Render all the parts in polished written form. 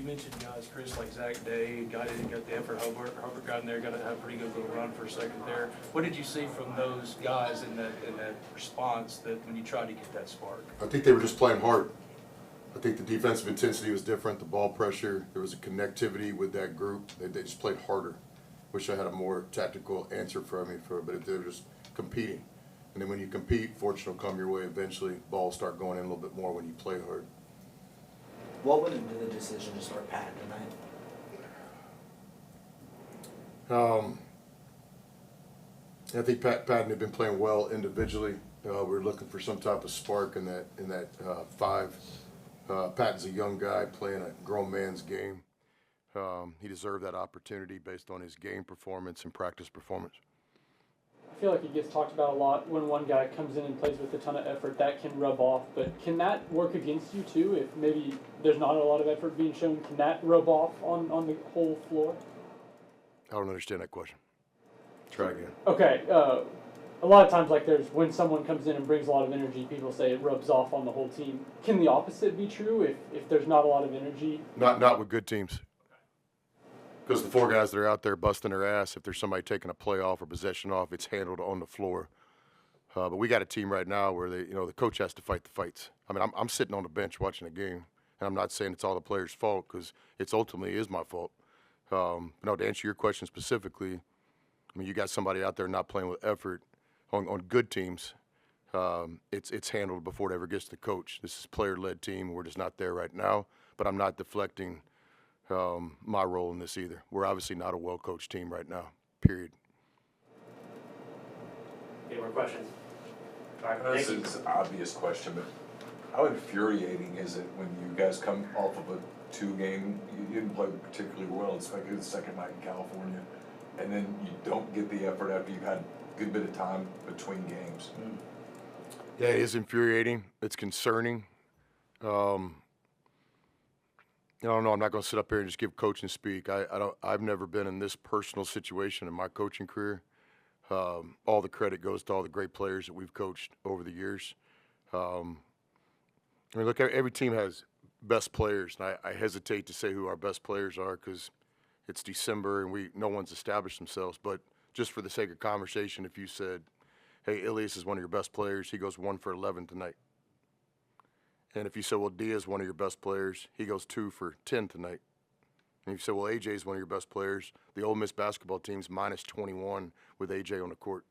You mentioned guys, Chris, like Zach Day, got the effort. Hobart got in there, got to have a pretty good little run for a second there. What did you see from those guys in that response that when you tried to get that spark? I think they were just playing hard. I think the defensive intensity was different, the ball pressure, there was a connectivity with that group. They just played harder. Wish I had a more tactical answer for me, but they were just competing. And then when you compete, fortune will come your way eventually. Balls start going in a little bit more when you play hard. What went into the decision to start Patton tonight? I think Patton had been playing well individually. We were looking for some type of spark in that five. Patton's a young guy playing a grown man's game. He deserved that opportunity based on his game performance and practice performance. I feel like it gets talked about a lot when one guy comes in and plays with a ton of effort. That can rub off, but can that work against you too? If maybe there's not a lot of effort being shown, can that rub off on the whole floor? I don't understand that question. Try again. Okay. A lot of times, like when someone comes in and brings a lot of energy, people say it rubs off on the whole team. Can the opposite be true if there's not a lot of energy? Not with good teams. Because the four guys that are out there busting their ass, if there's somebody taking a play off or possession off, it's handled on the floor. But we got a team right now where the coach has to fight the fights. I mean, I'm sitting on the bench watching the game, and I'm not saying it's all the players' fault because it's ultimately is my fault. No, to answer your question specifically, I mean, you got somebody out there not playing with effort on good teams. It's handled before it ever gets to the coach. This is a player-led team. We're just not there right now. But I'm not deflecting my role in this either. We're obviously not a well-coached team right now, period. Any more questions? All right, This is an obvious question, but how infuriating is it when you guys come off of a two-game, you didn't play particularly well, it's like the second night in California, and then you don't get the effort after you've had a good bit of time between games? Yeah, it is infuriating. It's concerning. I don't know. I'm not going to sit up here and just give coaching speak. I've never been in this personal situation in my coaching career. All the credit goes to all the great players that we've coached over the years. I mean, look, every team has best players, and I hesitate to say who our best players are because it's December and no one's established themselves. But just for the sake of conversation, if you said, "Hey, Ilias is one of your best players," he goes 1 for 11 tonight. And if you say, well, Dia is one of your best players, he goes 2 for 10 tonight. And if you say, well, AJ is one of your best players, the Ole Miss basketball team's minus 21 with AJ on the court.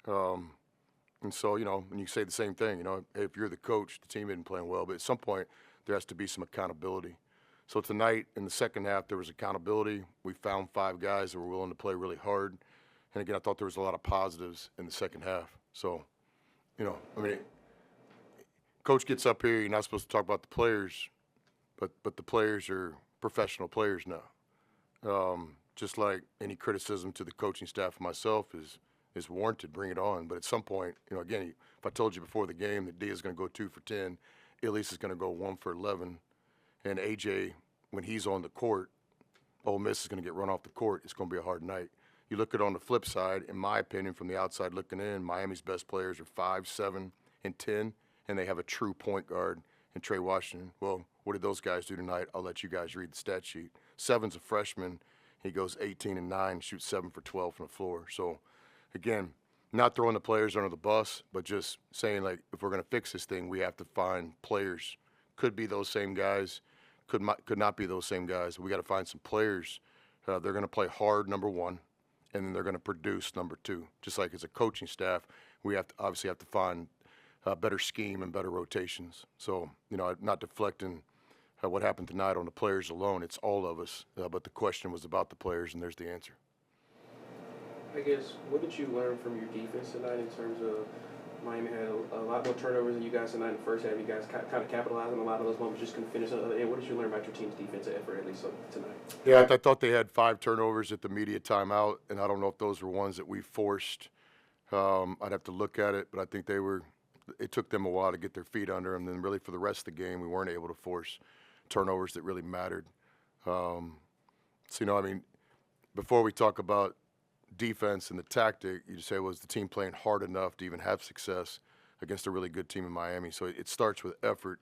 And so, when you say the same thing, if you're the coach, the team isn't playing well, but at some point there has to be some accountability. So tonight in the second half, there was accountability. We found 5 guys that were willing to play really hard. And again, I thought there was a lot of positives in the second half. So, coach gets up here, you're not supposed to talk about the players, but the players are professional players now. Just like any criticism to the coaching staff and myself is warranted, bring it on. But at some point, again, if I told you before the game that Dia's going to go 2 for 10, Ilias is going to go 1 for 11, and AJ, when he's on the court, Ole Miss is going to get run off the court. It's going to be a hard night. You look at it on the flip side, in my opinion, from the outside looking in, Miami's best players are 5, 7, and 10. And they have a true point guard in Trey Washington. Well, what did those guys do tonight? I'll let you guys read the stat sheet. 7's a freshman. He goes 18 and 9, shoots 7 for 12 from the floor. So, again, not throwing the players under the bus, but just saying, like, if we're going to fix this thing, we have to find players. Could be those same guys, could not be those same guys. We got to find some players. They're going to play hard, number one, and then they're going to produce, number 2. Just like as a coaching staff, we obviously have to find better scheme and better rotations. So, not deflecting what happened tonight on the players alone. It's all of us. But the question was about the players, and there's the answer. I guess, what did you learn from your defense tonight in terms of Miami had a lot more turnovers than you guys tonight in the first half? You guys kind of capitalized on a lot of those moments, just couldn't finish on the other end. What did you learn about your team's defensive effort, at least tonight? Yeah, I thought they had 5 turnovers at the media timeout, and I don't know if those were ones that we forced. I'd have to look at it, but I think it took them a while to get their feet under them. And then really for the rest of the game, we weren't able to force turnovers that really mattered. Before we talk about defense and the tactic, you just say, was the team playing hard enough to even have success against a really good team in Miami? So it starts with effort.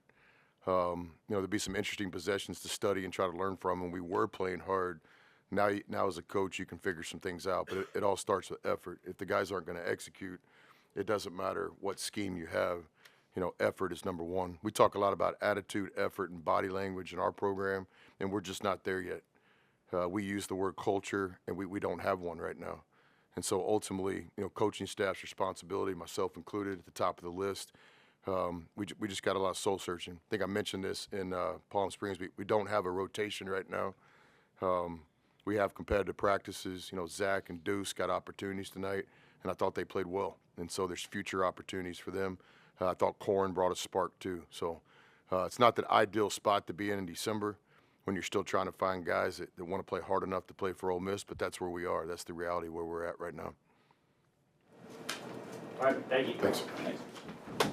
You know, there'd be some interesting possessions to study and try to learn from, and we were playing hard. Now as a coach, you can figure some things out, but it all starts with effort. If the guys aren't going to execute, it doesn't matter what scheme you have. You know, effort is number one. We talk a lot about attitude, effort, and body language in our program, and we're just not there yet. We use the word culture, and we don't have one right now. And so ultimately, you know, coaching staff's responsibility, myself included, at the top of the list. We just got a lot of soul searching. I think I mentioned this in Palm Springs. We don't have a rotation right now. We have competitive practices. You know, Zach and Deuce got opportunities tonight, and I thought they played well. And so there's future opportunities for them. I thought Corin brought a spark too. So it's not the ideal spot to be in December when you're still trying to find guys that want to play hard enough to play for Ole Miss, but that's where we are. That's the reality where we're at right now. All right, thank you. Thanks. Thanks.